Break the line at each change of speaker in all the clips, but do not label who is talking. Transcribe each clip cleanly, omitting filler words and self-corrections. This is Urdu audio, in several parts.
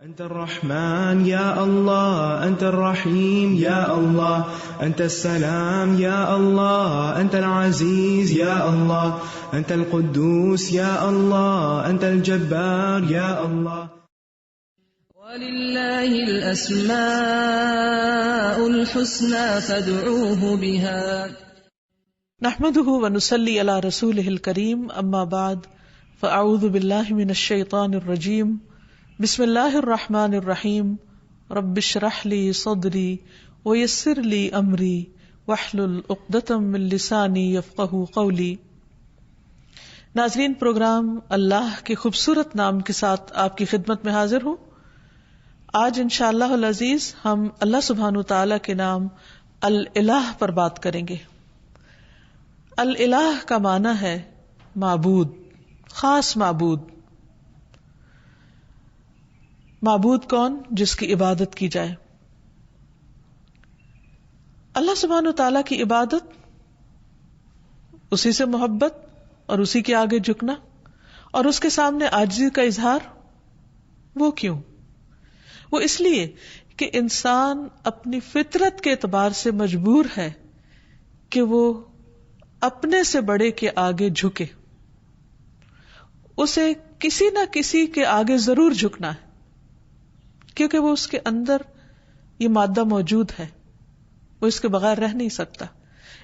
أنت الرحمن يا الله، أنت الرحيم يا الله، أنت السلام يا الله، أنت العزيز يا الله، أنت القدوس يا الله، أنت الجبار يا الله.
ولله الأسماء الحسنى فادعوه بها.
نحمده ونصلي على رسوله الكريم، أما بعد فأعوذ بالله من الشيطان الرجيم. بسم اللہ الرحمن الرحیم. رب اشرح لی صدری ویسر لی امری واحلل عقدۃ من لسانی یفقہوا قولی. ناظرین، پروگرام اللہ کے خوبصورت نام کے ساتھ آپ کی خدمت میں حاضر ہوں. آج انشاءاللہ العزیز ہم اللہ سبحانہ تعالی کے نام الالہ پر بات کریں گے. الالہ کا معنی ہے معبود، خاص معبود. معبود کون؟ جس کی عبادت کی جائے. اللہ سبحانہ تعالیٰ کی عبادت، اسی سے محبت اور اسی کے آگے جھکنا اور اس کے سامنے عاجزی کا اظہار. وہ کیوں؟ وہ اس لیے کہ انسان اپنی فطرت کے اعتبار سے مجبور ہے کہ وہ اپنے سے بڑے کے آگے جھکے. اسے کسی نہ کسی کے آگے ضرور جھکنا ہے، کیونکہ وہ اس کے اندر یہ مادہ موجود ہے. وہ اس کے بغیر رہ نہیں سکتا،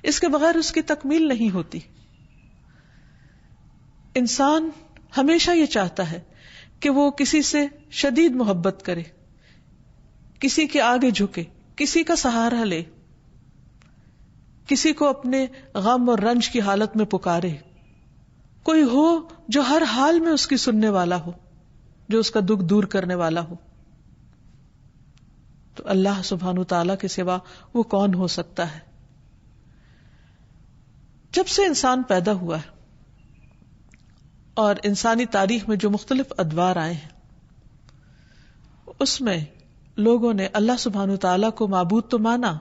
اس کے بغیر اس کی تکمیل نہیں ہوتی. انسان ہمیشہ یہ چاہتا ہے کہ وہ کسی سے شدید محبت کرے، کسی کے آگے جھکے، کسی کا سہارا لے، کسی کو اپنے غم اور رنج کی حالت میں پکارے. کوئی ہو جو ہر حال میں اس کی سننے والا ہو، جو اس کا دکھ دور کرنے والا ہو. تو اللہ سبحانہ تعالیٰ کے سوا وہ کون ہو سکتا ہے؟ جب سے انسان پیدا ہوا ہے اور انسانی تاریخ میں جو مختلف ادوار آئے ہیں، اس میں لوگوں نے اللہ سبحانہ تعالیٰ کو معبود تو مانا،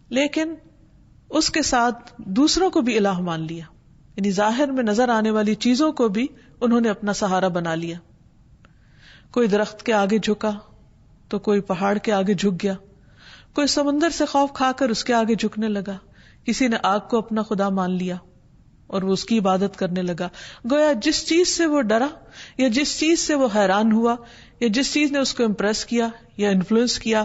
لیکن اس کے ساتھ دوسروں کو بھی الہ مان لیا. یعنی ظاہر میں نظر آنے والی چیزوں کو بھی انہوں نے اپنا سہارا بنا لیا. کوئی درخت کے آگے جھکا تو کوئی پہاڑ کے آگے جھک گیا، کوئی سمندر سے خوف کھا کر اس کے آگے جھکنے لگا، کسی نے آگ کو اپنا خدا مان لیا اور وہ اس کی عبادت کرنے لگا. گویا جس چیز سے وہ ڈرا یا جس چیز سے وہ حیران ہوا یا جس چیز نے اس کو امپریس کیا یا انفلوئنس کیا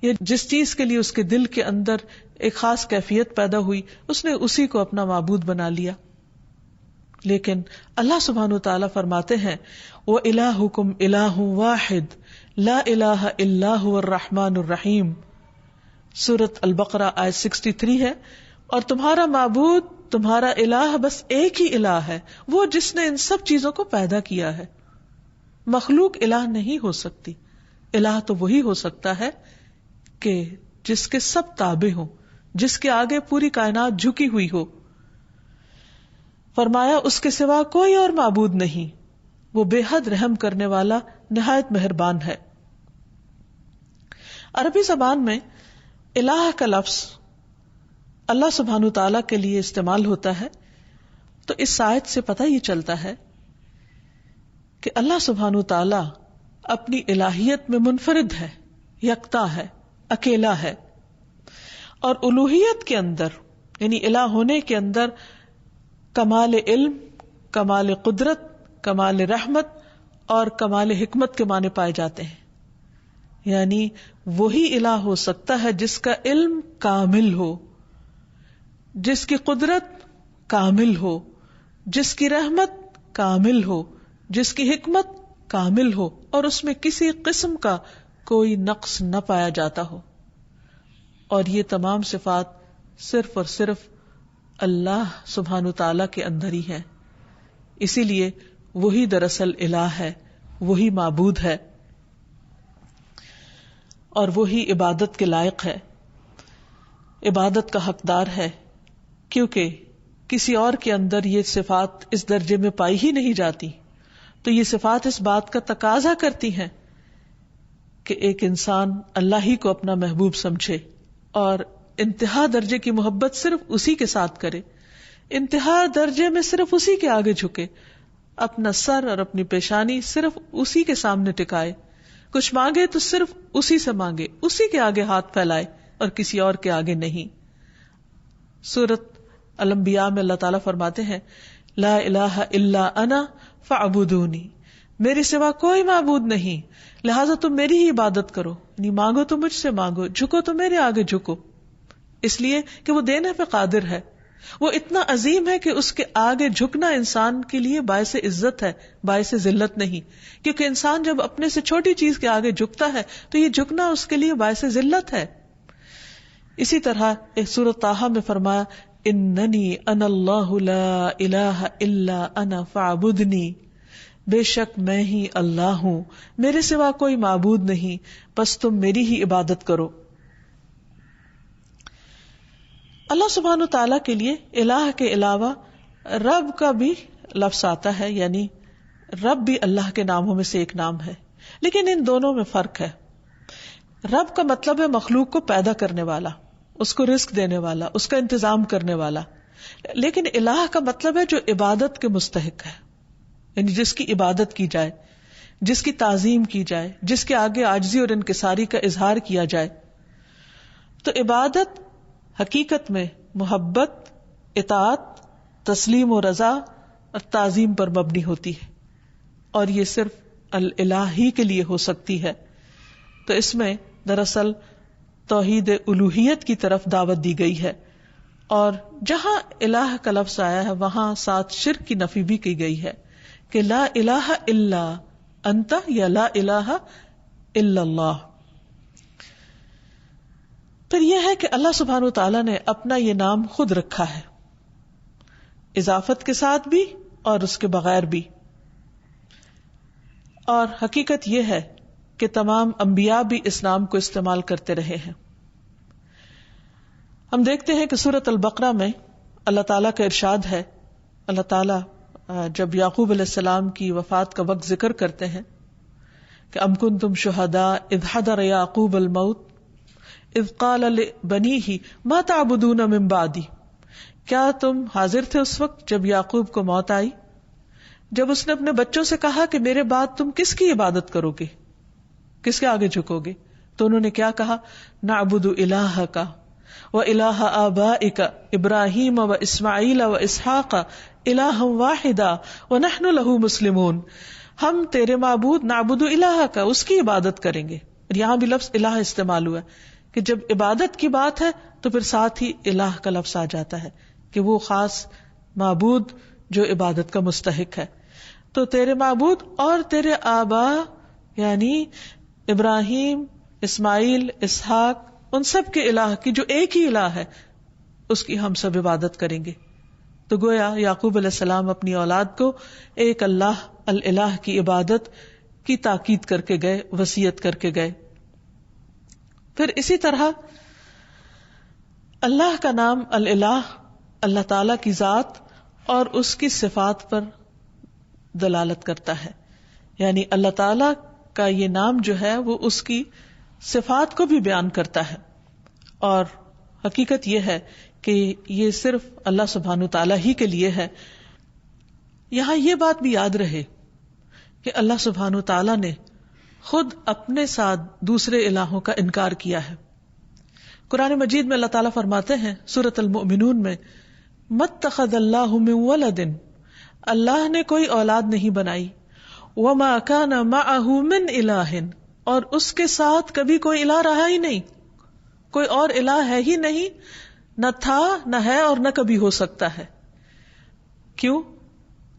یا جس چیز کے لیے اس کے دل کے اندر ایک خاص کیفیت پیدا ہوئی، اس نے اسی کو اپنا معبود بنا لیا. لیکن اللہ سبحانہ تعالیٰ فرماتے ہیں وَإِلَٰهُكُمْ إِلَٰهٌ وَاحِدٌ لا الہ الا هو الرحمن الرحیم. سورۃ البقرہ آیت 63 ہے. اور تمہارا معبود، تمہارا الہ بس ایک ہی الہ ہے، وہ جس نے ان سب چیزوں کو پیدا کیا ہے. مخلوق الہ نہیں ہو سکتی. الہ تو وہی ہو سکتا ہے کہ جس کے سب تابع ہوں، جس کے آگے پوری کائنات جھکی ہوئی ہو. فرمایا اس کے سوا کوئی اور معبود نہیں، وہ بے حد رحم کرنے والا، نہایت مہربان ہے. عربی زبان میں الہ کا لفظ اللہ سبحانہ تعالیٰ کے لیے استعمال ہوتا ہے. تو اس آیت سے پتہ یہ چلتا ہے کہ اللہ سبحانہ تعالیٰ اپنی الہیت میں منفرد ہے، یکتا ہے، اکیلا ہے. اور الوہیت کے اندر یعنی الہ ہونے کے اندر کمال علم، کمال قدرت، کمال رحمت اور کمال حکمت کے معنی پائے جاتے ہیں. یعنی وہی الہ ہو سکتا ہے جس کا علم کامل ہو، جس کی قدرت کامل ہو، جس کی رحمت کامل ہو، جس کی حکمت کامل ہو اور اس میں کسی قسم کا کوئی نقص نہ پایا جاتا ہو. اور یہ تمام صفات صرف اور صرف اللہ سبحانہ تعالیٰ کے اندر ہی ہے. اسی لیے وہی دراصل الہ ہے، وہی معبود ہے اور وہی عبادت کے لائق ہے، عبادت کا حقدار ہے. کیونکہ کسی اور کے اندر یہ صفات اس درجے میں پائی ہی نہیں جاتی. تو یہ صفات اس بات کا تقاضا کرتی ہیں کہ ایک انسان اللہ ہی کو اپنا محبوب سمجھے اور انتہا درجے کی محبت صرف اسی کے ساتھ کرے، انتہا درجے میں صرف اسی کے آگے جھکے، اپنا سر اور اپنی پیشانی صرف اسی کے سامنے ٹکائے، کچھ مانگے تو صرف اسی سے مانگے، اسی کے آگے ہاتھ پھیلائے اور کسی اور کے آگے نہیں. سورۃ الانبیاء میں اللہ تعالیٰ فرماتے ہیں لا الہ الا انا فاعبدونی، میری سوا کوئی معبود نہیں لہٰذا تم میری ہی عبادت کرو. یعنی مانگو تو مجھ سے مانگو، جھکو تو میرے آگے جھکو، اس لیے کہ وہ دینے پہ قادر ہے. وہ اتنا عظیم ہے کہ اس کے آگے جھکنا انسان کے لیے باعث عزت ہے، باعث ذلت نہیں. کیونکہ انسان جب اپنے سے چھوٹی چیز کے آگے جھکتا ہے تو یہ جھکنا اس کے لیے باعث ذلت ہے. اسی طرح ایک سورۃ طٰہٰ میں فرمایا اننی انا اللہ لا الہ الا انا فاعبدنی، بے شک میں ہی اللہ ہوں، میرے سوا کوئی معبود نہیں، بس تم میری ہی عبادت کرو. اللہ سبحانہ تعالیٰ کے لیے الہ کے علاوہ رب کا بھی لفظ آتا ہے، یعنی رب بھی اللہ کے ناموں میں سے ایک نام ہے، لیکن ان دونوں میں فرق ہے. رب کا مطلب ہے مخلوق کو پیدا کرنے والا، اس کو رزق دینے والا، اس کا انتظام کرنے والا. لیکن الہ کا مطلب ہے جو عبادت کے مستحق ہے، یعنی جس کی عبادت کی جائے، جس کی تعظیم کی جائے، جس کے آگے عاجزی اور انکساری کا اظہار کیا جائے. تو عبادت حقیقت میں محبت، اطاعت، تسلیم و رضا اور تعظیم پر مبنی ہوتی ہے، اور یہ صرف الہ ہی کے لیے ہو سکتی ہے. تو اس میں دراصل توحید الوہیت کی طرف دعوت دی گئی ہے، اور جہاں الہ کا لفظ آیا ہے وہاں ساتھ شرک کی نفی بھی کی گئی ہے کہ لا الہ الا انت یا لا الہ الا اللہ. پھر یہ ہے کہ اللہ سبحانہ وتعالیٰ نے اپنا یہ نام خود رکھا ہے، اضافت کے ساتھ بھی اور اس کے بغیر بھی. اور حقیقت یہ ہے کہ تمام انبیاء بھی اس نام کو استعمال کرتے رہے ہیں. ہم دیکھتے ہیں کہ سورۃ البقرہ میں اللہ تعالیٰ کا ارشاد ہے. اللہ تعالیٰ جب یعقوب علیہ السلام کی وفات کا وقت ذکر کرتے ہیں کہ ام کنتم شہداء اذ حضر یعقوب الموت اذ قال لبنیہ ما تعبدون من بعدی، کیا تم حاضر تھے اس وقت جب یعقوب کو موت آئی، جب اس نے اپنے بچوں سے کہا کہ میرے بعد تم کس کی عبادت کرو گے، کس کے آگے جھکو گے؟ تو انہوں نے کیا کہا؟ نعبد الہک و الہ آبائک ابراہیم و اسماعیل و اسحاق الہا واحدا ونحن لہ مسلمون، ہم تیرے معبود نعبد الہک، اس کی عبادت کریں گے. یہاں بھی لفظ الہ استعمال ہوا ہے کہ جب عبادت کی بات ہے تو پھر ساتھ ہی الہ کا لفظ آ جاتا ہے کہ وہ خاص معبود جو عبادت کا مستحق ہے. تو تیرے معبود اور تیرے آبا یعنی ابراہیم، اسماعیل، اسحاق، ان سب کے الہ کی جو ایک ہی الہ ہے اس کی ہم سب عبادت کریں گے. تو گویا یعقوب علیہ السلام اپنی اولاد کو ایک اللہ الہ کی عبادت کی تاکید کر کے گئے، وصیت کر کے گئے. پھر اسی طرح اللہ کا نام الہ اللہ تعالی کی ذات اور اس کی صفات پر دلالت کرتا ہے، یعنی اللہ تعالی کا یہ نام جو ہے وہ اس کی صفات کو بھی بیان کرتا ہے. اور حقیقت یہ ہے کہ یہ صرف اللہ سبحانہ تعالیٰ ہی کے لیے ہے. یہاں یہ بات بھی یاد رہے کہ اللہ سبحانہ تعالیٰ نے خود اپنے ساتھ دوسرے الہوں کا انکار کیا ہے. قرآن مجید میں اللہ تعالیٰ فرماتے ہیں سورۃ المؤمنون میں مَتَّخَذَ اللَّهُ مِن وَلَدٍ، اللہ نے کوئی اولاد نہیں بنائی، وَمَا كَانَ مَعَهُ مِنْ إِلَٰهٍ، اور اس کے ساتھ کبھی کوئی الہ رہا ہی نہیں، کوئی اور الہ ہے ہی نہیں، نہ تھا نہ ہے اور نہ کبھی ہو سکتا ہے. کیوں؟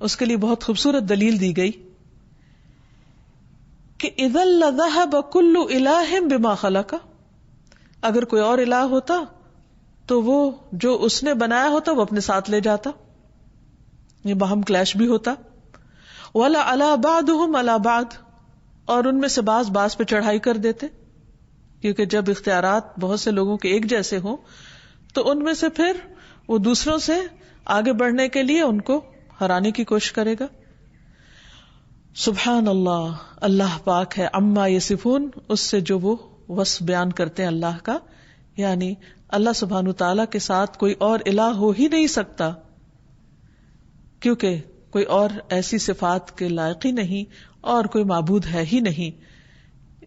اس کے لیے بہت خوبصورت دلیل دی گئی کہ اذا لذهب كل الہ بما خلق، اگر کوئی اور الہ ہوتا تو وہ جو اس نے بنایا ہوتا وہ اپنے ساتھ لے جاتا، یہ باہم کلیش بھی ہوتا. ولا علی بعضهم علی بعض، اور ان میں سے بعض پہ چڑھائی کر دیتے، کیونکہ جب اختیارات بہت سے لوگوں کے ایک جیسے ہوں تو ان میں سے پھر وہ دوسروں سے آگے بڑھنے کے لیے ان کو ہرانے کی کوشش کرے گا. سبحان اللہ، اللہ پاک ہے، عما یصفون، اس سے جو وہ وصف بیان کرتے ہیں اللہ کا. یعنی اللہ سبحانہ تعالیٰ کے ساتھ کوئی اور الہ ہو ہی نہیں سکتا، کیونکہ کوئی اور ایسی صفات کے لائق ہی نہیں اور کوئی معبود ہے ہی نہیں.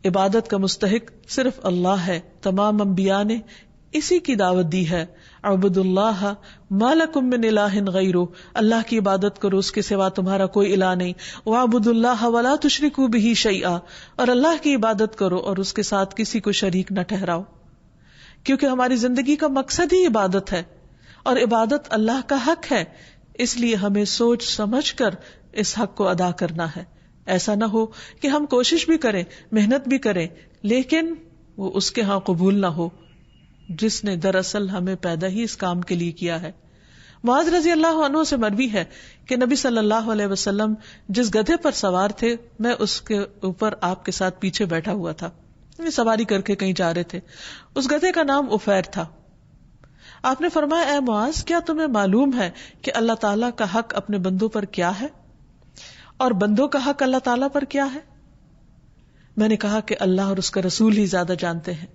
عبادت کا مستحق صرف اللہ ہے. تمام انبیاء نے اسی کی دعوت دی ہے. اعبدوا اللہ ما لکم من الہ غیرہ، اللہ کی عبادت کرو، اس کے سوا تمہارا کوئی الہ نہیں. واعبدوا اللہ ولا تشرکوا بہ شیئا، اور اللہ کی عبادت کرو اور اس کے ساتھ کسی کو شریک نہ ٹھہراؤ. کیونکہ ہماری زندگی کا مقصد ہی عبادت ہے، اور عبادت اللہ کا حق ہے، اس لیے ہمیں سوچ سمجھ کر اس حق کو ادا کرنا ہے. ایسا نہ ہو کہ ہم کوشش بھی کریں، محنت بھی کریں، لیکن وہ اس کے ہاں قبول نہ ہو جس نے دراصل ہمیں پیدا ہی اس کام کے لیے کیا ہے. معاذ رضی اللہ عنہ سے مروی ہے کہ نبی صلی اللہ علیہ وسلم جس گدھے پر سوار تھے، میں اس کے اوپر آپ کے ساتھ پیچھے بیٹھا ہوا تھا، سواری کر کے کہیں جا رہے تھے. اس گدھے کا نام عفیر تھا. آپ نے فرمایا، اے معاذ، کیا تمہیں معلوم ہے کہ اللہ تعالیٰ کا حق اپنے بندوں پر کیا ہے اور بندوں کا حق اللہ تعالیٰ پر کیا ہے؟ میں نے کہا کہ اللہ اور اس کا رسول ہی زیادہ جانتے ہیں.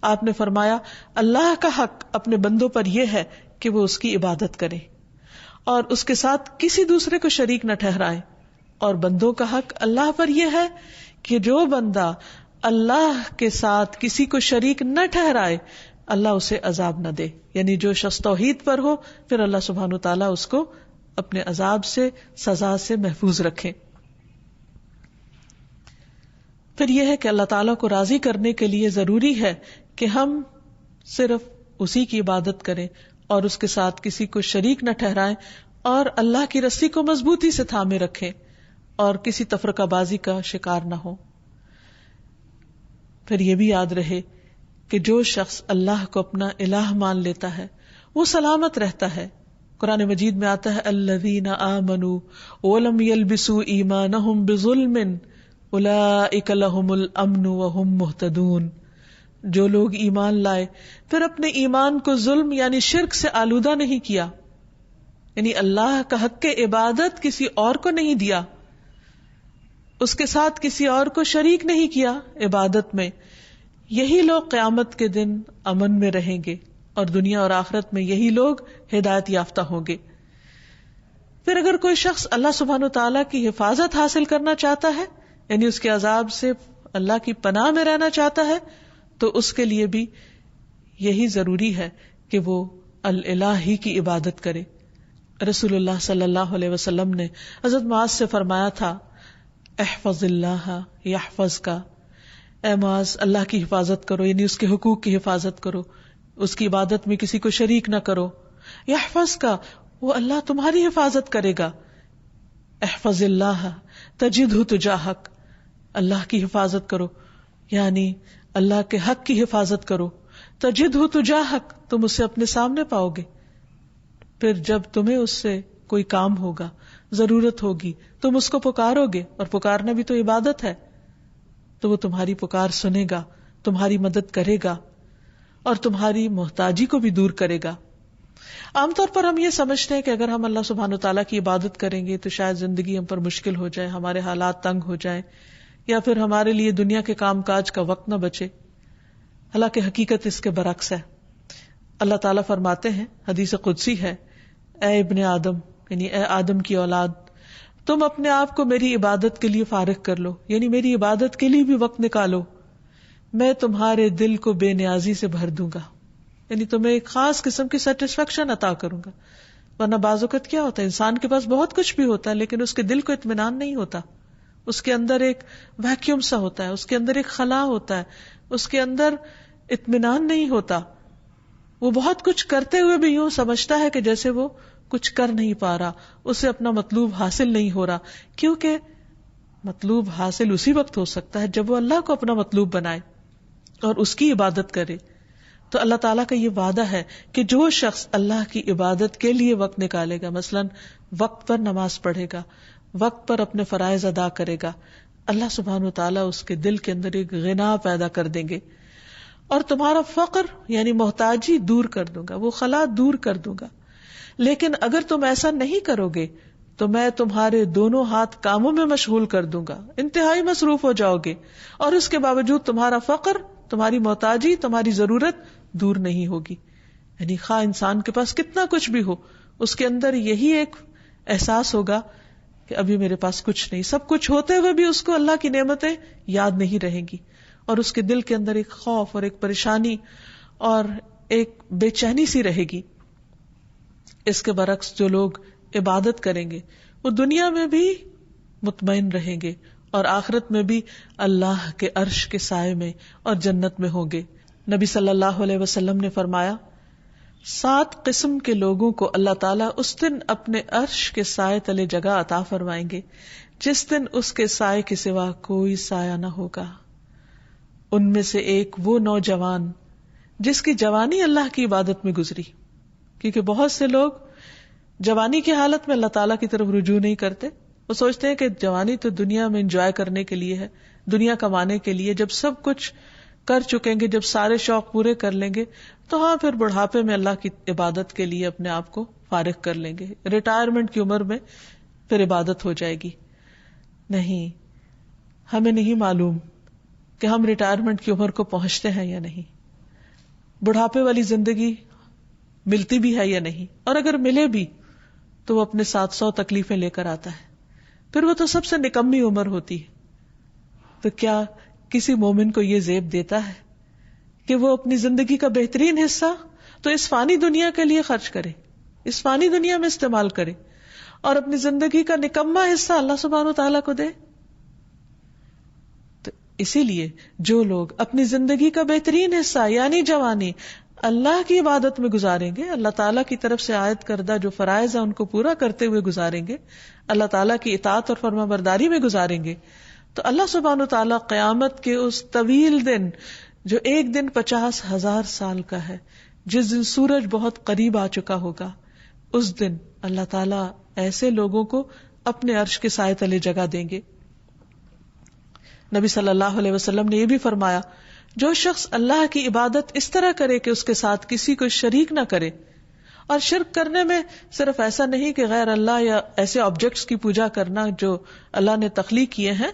آپ نے فرمایا، اللہ کا حق اپنے بندوں پر یہ ہے کہ وہ اس کی عبادت کریں اور اس کے ساتھ کسی دوسرے کو شریک نہ ٹھہرائیں، اور بندوں کا حق اللہ پر یہ ہے کہ جو بندہ اللہ کے ساتھ کسی کو شریک نہ ٹھہرائے اللہ اسے عذاب نہ دے. یعنی جو شخص توحید پر ہو، پھر اللہ سبحانہ و تعالیٰ اس کو اپنے عذاب سے، سزا سے محفوظ رکھے. پھر یہ ہے کہ اللہ تعالیٰ کو راضی کرنے کے لیے ضروری ہے کہ ہم صرف اسی کی عبادت کریں اور اس کے ساتھ کسی کو شریک نہ ٹھہرائیں، اور اللہ کی رسی کو مضبوطی سے تھامے رکھیں اور کسی تفرقہ بازی کا شکار نہ ہو. پھر یہ بھی یاد رہے کہ جو شخص اللہ کو اپنا الہ مان لیتا ہے وہ سلامت رہتا ہے. قرآن مجید میں آتا ہے، الذین آمنوا ولم یلبسوا ایمانہم بظلم اولئک لہم الامن وہم مہتدون. جو لوگ ایمان لائے پھر اپنے ایمان کو ظلم یعنی شرک سے آلودہ نہیں کیا، یعنی اللہ کا حق عبادت کسی اور کو نہیں دیا، اس کے ساتھ کسی اور کو شریک نہیں کیا عبادت میں، یہی لوگ قیامت کے دن امن میں رہیں گے اور دنیا اور آخرت میں یہی لوگ ہدایت یافتہ ہوں گے. پھر اگر کوئی شخص اللہ سبحانہ و تعالیٰ کی حفاظت حاصل کرنا چاہتا ہے، یعنی اس کے عذاب سے اللہ کی پناہ میں رہنا چاہتا ہے، تو اس کے لیے بھی یہی ضروری ہے کہ وہ الہ ہی کی عبادت کرے. رسول اللہ صلی اللہ علیہ وسلم نے حضرت معاذ سے فرمایا تھا، احفظ اللہ یحفظ کا، اے معاذ اللہ کی حفاظت کرو، یعنی اس کے حقوق کی حفاظت کرو، اس کی عبادت میں کسی کو شریک نہ کرو. یحفظ کا، وہ اللہ تمہاری حفاظت کرے گا. احفظ اللہ تجدہ تجاہک، اللہ کی حفاظت کرو یعنی اللہ کے حق کی حفاظت کرو. تجدہ تجاہک، تم اسے اپنے سامنے پاؤ گے. پھر جب تمہیں اس سے کوئی کام ہوگا، ضرورت ہوگی، تم اس کو پکارو گے، اور پکارنا بھی تو عبادت ہے، تو وہ تمہاری پکار سنے گا، تمہاری مدد کرے گا اور تمہاری محتاجی کو بھی دور کرے گا. عام طور پر ہم یہ سمجھتے ہیں کہ اگر ہم اللہ سبحانہ و تعالیٰ کی عبادت کریں گے تو شاید زندگی ہم پر مشکل ہو جائے، ہمارے حالات تنگ ہو جائیں، یا پھر ہمارے لیے دنیا کے کام کاج کا وقت نہ بچے. حالانکہ حقیقت اس کے برعکس ہے. اللہ تعالیٰ فرماتے ہیں، حدیث قدسی ہے، اے ابن آدم، یعنی اے آدم کی اولاد، تم اپنے آپ کو میری عبادت کے لیے فارغ کر لو، یعنی میری عبادت کے لیے بھی وقت نکالو، میں تمہارے دل کو بے نیازی سے بھر دوں گا، یعنی تمہیں ایک خاص قسم کی سیٹسفیکشن عطا کروں گا. ورنہ بعض اوقات کیا ہوتا ہے، انسان کے پاس بہت کچھ بھی ہوتا ہے لیکن اس کے دل کو اطمینان نہیں ہوتا، اس کے اندر ایک ویکیوم سا ہوتا ہے، اس کے اندر ایک خلا ہوتا ہے، اس کے اندر اطمینان نہیں ہوتا. وہ بہت کچھ کرتے ہوئے بھی یوں سمجھتا ہے کہ جیسے وہ کچھ کر نہیں پا رہا، اسے اپنا مطلوب حاصل نہیں ہو رہا، کیونکہ مطلوب حاصل اسی وقت ہو سکتا ہے جب وہ اللہ کو اپنا مطلوب بنائے اور اس کی عبادت کرے. تو اللہ تعالیٰ کا یہ وعدہ ہے کہ جو شخص اللہ کی عبادت کے لیے وقت نکالے گا، مثلا وقت پر نماز پڑھے گا، وقت پر اپنے فرائض ادا کرے گا، اللہ سبحانہ و تعالیٰ اس کے دل کے اندر ایک غنا پیدا کر دیں گے، اور تمہارا فقر یعنی محتاجی دور کر دوں گا، وہ خلا دور کر دوں گا. لیکن اگر تم ایسا نہیں کرو گے تو میں تمہارے دونوں ہاتھ کاموں میں مشغول کر دوں گا، انتہائی مصروف ہو جاؤ گے، اور اس کے باوجود تمہارا فقر، تمہاری محتاجی، تمہاری ضرورت دور نہیں ہوگی. یعنی خواہ انسان کے پاس کتنا کچھ بھی ہو، اس کے اندر یہی ایک احساس ہوگا کہ ابھی میرے پاس کچھ نہیں. سب کچھ ہوتے ہوئے بھی اس کو اللہ کی نعمتیں یاد نہیں رہیں گی. اور اس کے دل کے اندر ایک خوف اور ایک پریشانی اور ایک بے چینی سی رہے گی. اس کے برعکس جو لوگ عبادت کریں گے وہ دنیا میں بھی مطمئن رہیں گے اور آخرت میں بھی اللہ کے عرش کے سائے میں اور جنت میں ہوں گے. نبی صلی اللہ علیہ وسلم نے فرمایا 7 قسم کے لوگوں کو اللہ تعالیٰ اس دن اپنے عرش کے سائے تلے جگہ عطا فرمائیں گے جس دن اس کے سائے کے سوا کوئی سایہ نہ ہوگا. ان میں سے ایک وہ نوجوان جس کی جوانی اللہ کی عبادت میں گزری، کیونکہ بہت سے لوگ جوانی کی حالت میں اللہ تعالیٰ کی طرف رجوع نہیں کرتے. وہ سوچتے ہیں کہ جوانی تو دنیا میں انجوائے کرنے کے لیے ہے، دنیا کمانے کے لیے. جب سب کچھ کر چکیں گے، جب سارے شوق پورے کر لیں گے تو ہاں پھر بڑھاپے میں اللہ کی عبادت کے لیے اپنے آپ کو فارغ کر لیں گے، ریٹائرمنٹ کی عمر میں پھر عبادت ہو جائے گی. نہیں، ہمیں نہیں معلوم کہ ہم ریٹائرمنٹ کی عمر کو پہنچتے ہیں یا نہیں، بڑھاپے والی زندگی ملتی بھی ہے یا نہیں، اور اگر ملے بھی تو وہ اپنے 700 تکلیفیں لے کر آتا ہے. پھر وہ تو سب سے نکمی عمر ہوتی ہے. تو کیا کسی مومن کو یہ زیب دیتا ہے کہ وہ اپنی زندگی کا بہترین حصہ تو اس فانی دنیا کے لیے خرچ کرے، اس فانی دنیا میں استعمال کرے، اور اپنی زندگی کا نکما حصہ اللہ سبحانہ وتعالیٰ کو دے؟ تو اسی لیے جو لوگ اپنی زندگی کا بہترین حصہ یعنی جوانی اللہ کی عبادت میں گزاریں گے، اللہ تعالیٰ کی طرف سے عائد کردہ جو فرائض ہیں ان کو پورا کرتے ہوئے گزاریں گے، اللہ تعالیٰ کی اطاعت اور فرما برداری میں گزاریں گے، تو اللہ سبحانہ وتعالیٰ قیامت کے اس طویل دن جو ایک دن 50,000 سال کا ہے، جس دن سورج بہت قریب آ چکا ہوگا، اس دن اللہ تعالیٰ ایسے لوگوں کو اپنے عرش کے سائے تلے جگہ دیں گے. نبی صلی اللہ علیہ وسلم نے یہ بھی فرمایا جو شخص اللہ کی عبادت اس طرح کرے کہ اس کے ساتھ کسی کو شریک نہ کرے، اور شرک کرنے میں صرف ایسا نہیں کہ غیر اللہ یا ایسے آبجیکٹس کی پوجا کرنا جو اللہ نے تخلیق کیے ہیں،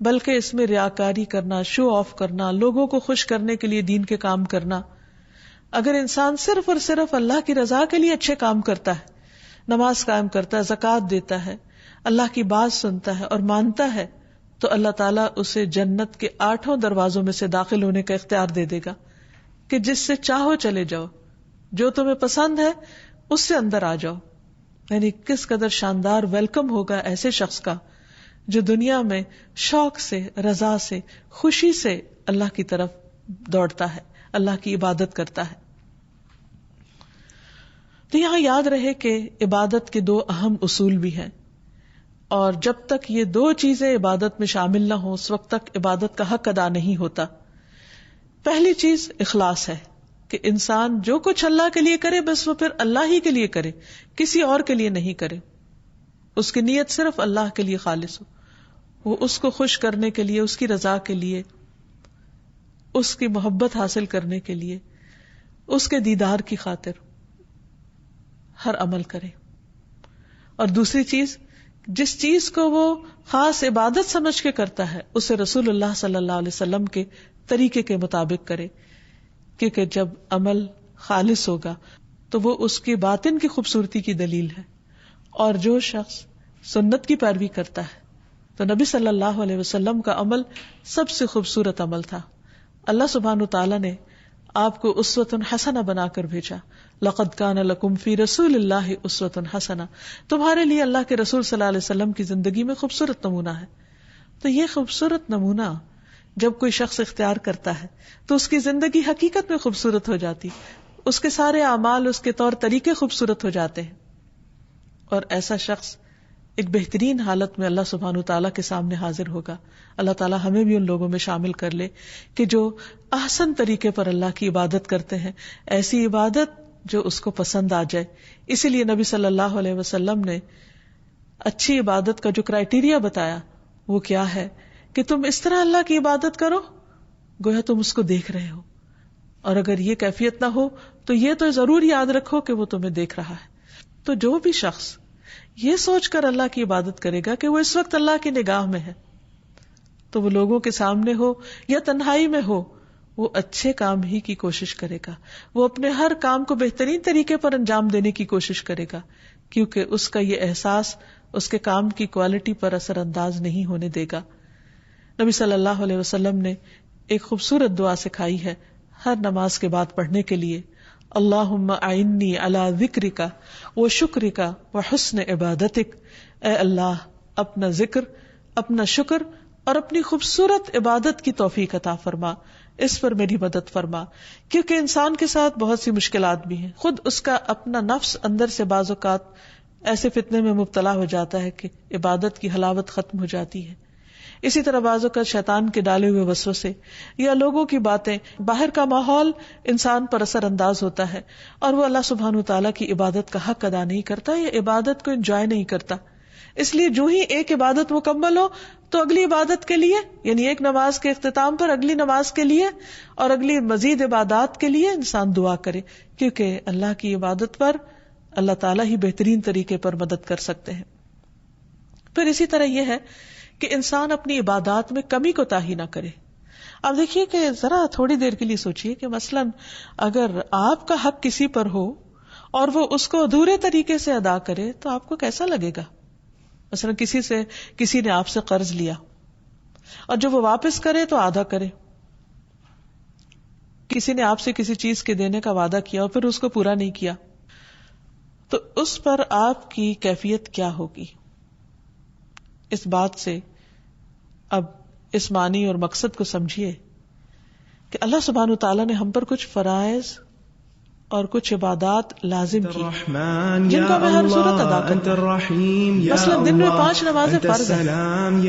بلکہ اس میں ریاکاری کرنا، شو آف کرنا، لوگوں کو خوش کرنے کے لیے دین کے کام کرنا. اگر انسان صرف اور صرف اللہ کی رضا کے لیے اچھے کام کرتا ہے، نماز قائم کرتا ہے، زکوٰۃ دیتا ہے، اللہ کی بات سنتا ہے اور مانتا ہے، تو اللہ تعالیٰ اسے جنت کے 8 دروازوں میں سے داخل ہونے کا اختیار دے دے گا کہ جس سے چاہو چلے جاؤ، جو تمہیں پسند ہے اس سے اندر آ جاؤ. یعنی کس قدر شاندار ویلکم ہوگا ایسے شخص کا جو دنیا میں شوق سے، رضا سے، خوشی سے اللہ کی طرف دوڑتا ہے، اللہ کی عبادت کرتا ہے. تو یہاں یاد رہے کہ عبادت کے 2 اہم اصول بھی ہیں، اور جب تک یہ 2 چیزیں عبادت میں شامل نہ ہوں اس وقت تک عبادت کا حق ادا نہیں ہوتا. پہلی چیز اخلاص ہے کہ انسان جو کچھ اللہ کے لیے کرے بس وہ پھر اللہ ہی کے لیے کرے، کسی اور کے لیے نہیں کرے. اس کی نیت صرف اللہ کے لیے خالص ہو، وہ اس کو خوش کرنے کے لیے، اس کی رضا کے لیے، اس کی محبت حاصل کرنے کے لیے، اس کے دیدار کی خاطر ہر عمل کرے. اور دوسری چیز، جس چیز کو وہ خاص عبادت سمجھ کے کرتا ہے اسے رسول اللہ صلی اللہ علیہ وسلم کے طریقے کے مطابق کرے، کیونکہ جب عمل خالص ہوگا تو وہ اس کی باطن کی خوبصورتی کی دلیل ہے. اور جو شخص سنت کی پیروی کرتا ہے تو نبی صلی اللہ علیہ وسلم کا عمل سب سے خوبصورت عمل تھا. اللہ سبحانہ تعالیٰ نے آپ کو اسوۃ حسنہ بنا کر بھیجا. لقد کان لکم فی رسول اللہ اسوۃ حسنہ، تمہارے لیے اللہ کے رسول صلی اللہ علیہ وسلم کی زندگی میں خوبصورت نمونہ ہے. تو یہ خوبصورت نمونہ جب کوئی شخص اختیار کرتا ہے تو اس کی زندگی حقیقت میں خوبصورت ہو جاتی، اس کے سارے اعمال، اس کے طور طریقے خوبصورت ہو جاتے ہیں. اور ایسا شخص ایک بہترین حالت میں اللہ سبحانہ تعالیٰ کے سامنے حاضر ہوگا. اللہ تعالیٰ ہمیں بھی ان لوگوں میں شامل کر لے کہ جو احسن طریقے پر اللہ کی عبادت کرتے ہیں، ایسی عبادت جو اس کو پسند آ جائے. اسی لیے نبی صلی اللہ علیہ وسلم نے اچھی عبادت کا جو کرائیٹیریا بتایا وہ کیا ہے کہ تم اس طرح اللہ کی عبادت کرو گویا تم اس کو دیکھ رہے ہو، اور اگر یہ کیفیت نہ ہو تو یہ تو ضرور یاد رکھو کہ وہ تمہیں دیکھ رہا ہے. تو جو بھی شخص یہ سوچ کر اللہ کی عبادت کرے گا کہ وہ اس وقت اللہ کی نگاہ میں ہے، تو وہ لوگوں کے سامنے ہو یا تنہائی میں ہو، وہ اچھے کام ہی کی کوشش کرے گا. وہ اپنے ہر کام کو بہترین طریقے پر انجام دینے کی کوشش کرے گا، کیونکہ اس کا یہ احساس اس کے کام کی کوالٹی پر اثر انداز نہیں ہونے دے گا. نبی صلی اللہ علیہ وسلم نے ایک خوبصورت دعا سکھائی ہے ہر نماز کے بعد پڑھنے کے لیے، اللہم اعنی علی ذکرک و شکرک و حسن عبادتک، اے اللہ اپنا ذکر، اپنا شکر اور اپنی خوبصورت عبادت کی توفیق عطا فرما، اس پر میری مدد فرما. کیونکہ انسان کے ساتھ بہت سی مشکلات بھی ہیں، خود اس کا اپنا نفس اندر سے بعض اوقات ایسے فتنے میں مبتلا ہو جاتا ہے کہ عبادت کی حلاوت ختم ہو جاتی ہے. اسی طرح بعض اوقات شیطان کے ڈالے ہوئے وسوسے یا لوگوں کی باتیں، باہر کا ماحول انسان پر اثر انداز ہوتا ہے اور وہ اللہ سبحانہ وتعالیٰ کی عبادت کا حق ادا نہیں کرتا یا عبادت کو انجوائے نہیں کرتا. اس لیے جو ہی ایک عبادت مکمل ہو تو اگلی عبادت کے لیے، یعنی ایک نماز کے اختتام پر اگلی نماز کے لیے اور اگلی مزید عبادات کے لیے انسان دعا کرے، کیونکہ اللہ کی عبادت پر اللہ تعالیٰ ہی بہترین طریقے پر مدد کر سکتے ہیں. پھر اسی طرح یہ ہے کہ انسان اپنی عبادات میں کمی کوتاہی نہ کرے. اب دیکھیے کہ ذرا تھوڑی دیر کے لیے سوچئے کہ مثلاً اگر آپ کا حق کسی پر ہو اور وہ اس کو ادھورے طریقے سے ادا کرے تو آپ کو کیسا لگے گا؟ مثلا کسی نے آپ سے قرض لیا اور جب وہ واپس کرے تو آدھا کرے، کسی نے آپ سے کسی چیز کے دینے کا وعدہ کیا اور پھر اس کو پورا نہیں کیا، تو اس پر آپ کی کیفیت کیا ہوگی؟ اس بات سے اب اس معنی اور مقصد کو سمجھیے کہ اللہ سبحانہ وتعالیٰ نے ہم پر کچھ فرائض اور کچھ عبادات لازم کی جن کو ہمیں ہر صورت ادا کرنا ہے. مثلا دن میں 5 نمازیں فرض ہیں.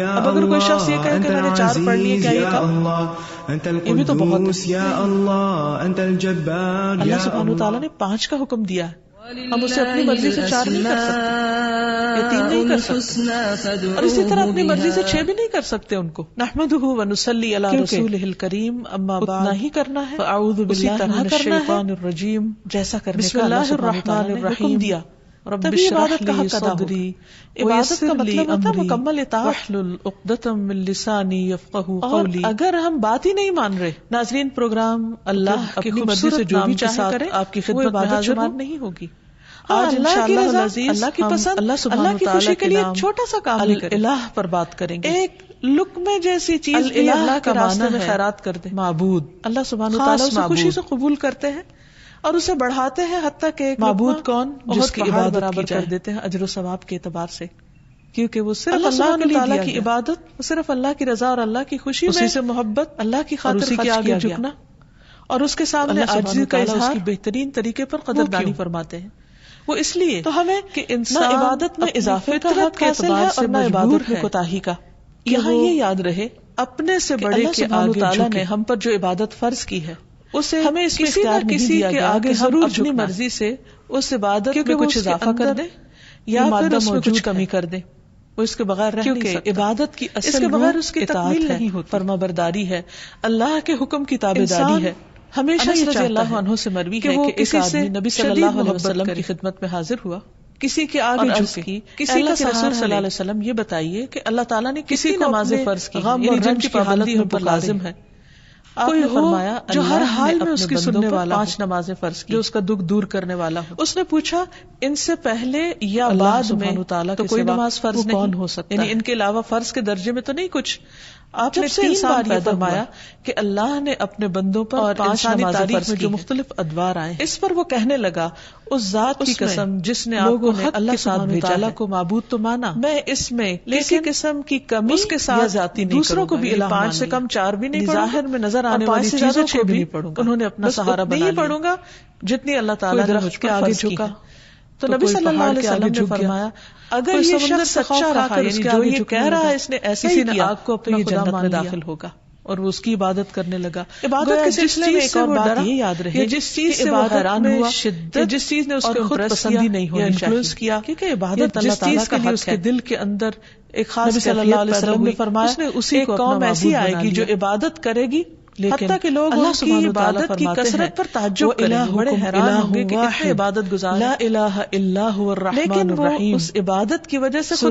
اب اگر کوئی شخص یہ کہے کہ میں نے 4 پڑھ لیے، کیا یہ کم؟ یہ بھی تو بہت ہے. اللہ سبحانہ وتعالیٰ نے 5 کا حکم دیا ہے، ہم اسے اپنی مرضی سے 4 نہیں کر سکتے یا 3 نہیں کر سکتے، اور اسی طرح اپنی مرضی سے 6 بھی نہیں کر سکتے. ان کو نحمدہ ونصلی علی رسولہ الکریم، اما بعد اتنا ہی کرنا ہے، فاعوذ باللہ من الشیطان الرجیم، جیسا کرنے کا اللہ سبحانہ وتعالیٰ نے حکم دیا. تبھی عبادت کا حق ادا ہوگا. عبادت کا مطلب ہوتا ہے مکمل اطاعت. واحلل عقدۃ من لسانی یفقہوا قولی. اگر ہم بات ہی نہیں مان رہے، ناظرین پروگرام اللہ کی مرضی سے جو بھی چاہے کرے، آپ کی خدمت میں حاضر نہیں ہوگی. آج انشاءاللہ العزیز اللہ کی پسند، اللہ کی خوشی کے لیے چھوٹا سا کام الہ پر بات کریں گے. ایک لقمے جیسی چیز بھی اللہ کے راستے میں خیرات کر دے. معبود اللہ سبحانہ وتعالیٰ اسے خوشی سے قبول کرتے ہیں اور اسے بڑھاتے ہیں، حتیٰ کہ ایک معبود کون جس کی عبادت برابر کر دیتے ہیں اجر و ثواب کے اعتبار سے، کیونکہ وہ صرف اللہ تعالیٰ کی عبادت، صرف اللہ کی رضا اور اللہ کی خوشی میں، اسی سے محبت، اللہ کی خاطر اسی کے آگے جھکنا اور اس کے سامنے عاجزی کا اظہار کی بہترین طریقے پر قدردانی فرماتے ہیں. وہ اس لیے تو ہمیں کہ انسان عبادت میں اضافے کا حق حاصل ہے اور نہ عبادت میں کوتاہی کا. یہاں یہ یاد رہے اپنے سے بڑے کے آگے تعالیٰ نے ہم پر جو عبادت فرض کی ہے اسے ہمیں اس میں اختیار نہیں دیا گیا کہ ہم اپنی مرضی سے اس عبادت میں کچھ اضافہ کر دیں یا پھر اس میں کچھ کمی کر دیں. وہ اس کے بغیر رہ نہیں سکتا. عبادت کی اصل اس کے بغیر اس کی تکمیل نہیں ہوتی. فرما برداری ہے، اللہ کے حکم کی تابعداری ہے. ہمیشہ یہ رضی اللہ عنہ سے مروی ہے کہ ایک آدمی نبی صلی اللہ علیہ وسلم کی خدمت میں حاضر ہوا، کسی کے آگے جھک کے کسی کا رسول صلی اللہ علیہ وسلم یہ بتائیے کہ اللہ تعالیٰ نے کسی نماز فرض کی یعنی جن کی حالت ہم پر لازم ہے. آپ نے فرمایا جو ہر حال میں اس کی سننے والا 5 نمازیں فرض کی، جو اس کا دکھ دور کرنے والا ہو. اس نے پوچھا ان سے پہلے یا بعد میں تو کوئی نماز فرض نہیں ہو سکتا، یعنی ان کے علاوہ فرض کے درجے میں تو نہیں کچھ. آپ نے 3 بار یہ فرمایا کہ اللہ نے اپنے بندوں پر اور انسانی تاریخ میں جو مختلف ادوار آئے اس پر وہ کہنے لگا اس ذات کی قسم جس نے آپ کو اللہ سبحانہ وتعالیٰ کو معبود تو مانا، میں اس میں کسی قسم کی کمی اس کے ساتھ ذاتی نہیں دوسروں کو بھی 5 سے کم 4 بھی نہیں، ظاہر میں نظر آنے والی چیزوں کو بھی نہیں پڑھوں گا. انہوں نے اپنا سہارا بنا لیا، نہیں پڑھوں گا جتنی اللہ تعالیٰ نے مجھ کے آگے جھکا. تو نبی صلی اللہ علیہ وسلم نے فرمایا اگر یہ شخص سچا رہا یعنی جو یہ کہہ رہا ہے اس نے ایسے ہی کیا آگ کو اپنی جنت میں داخل ہوگا اور وہ اس کی عبادت کرنے لگا. عبادت کے سلسلے میں ایک اور بات یہ یاد رہے جس چیز سے وہ حیران ہوا، جس چیز نے اس کو خود پسندی نہیں ہونی چاہیے، کیونکہ عبادت اللہ تعالیٰ کا حق ہے. اس کے دل کے اندر ایک خاص صلی اللہ علیہ وسلم نے فرمایا اسی قوم ایسی آئے گی جو عبادت کرے گی حتیٰ کہ لوگ اللہ کی عبادت کی کثرت پر تعجب کریں گے، بڑے حیران ہوں گے کہ اتنے عبادت گزار لا الہ الا هو الرحمن الرحیم، لیکن وہ اس عبادت کی وجہ سے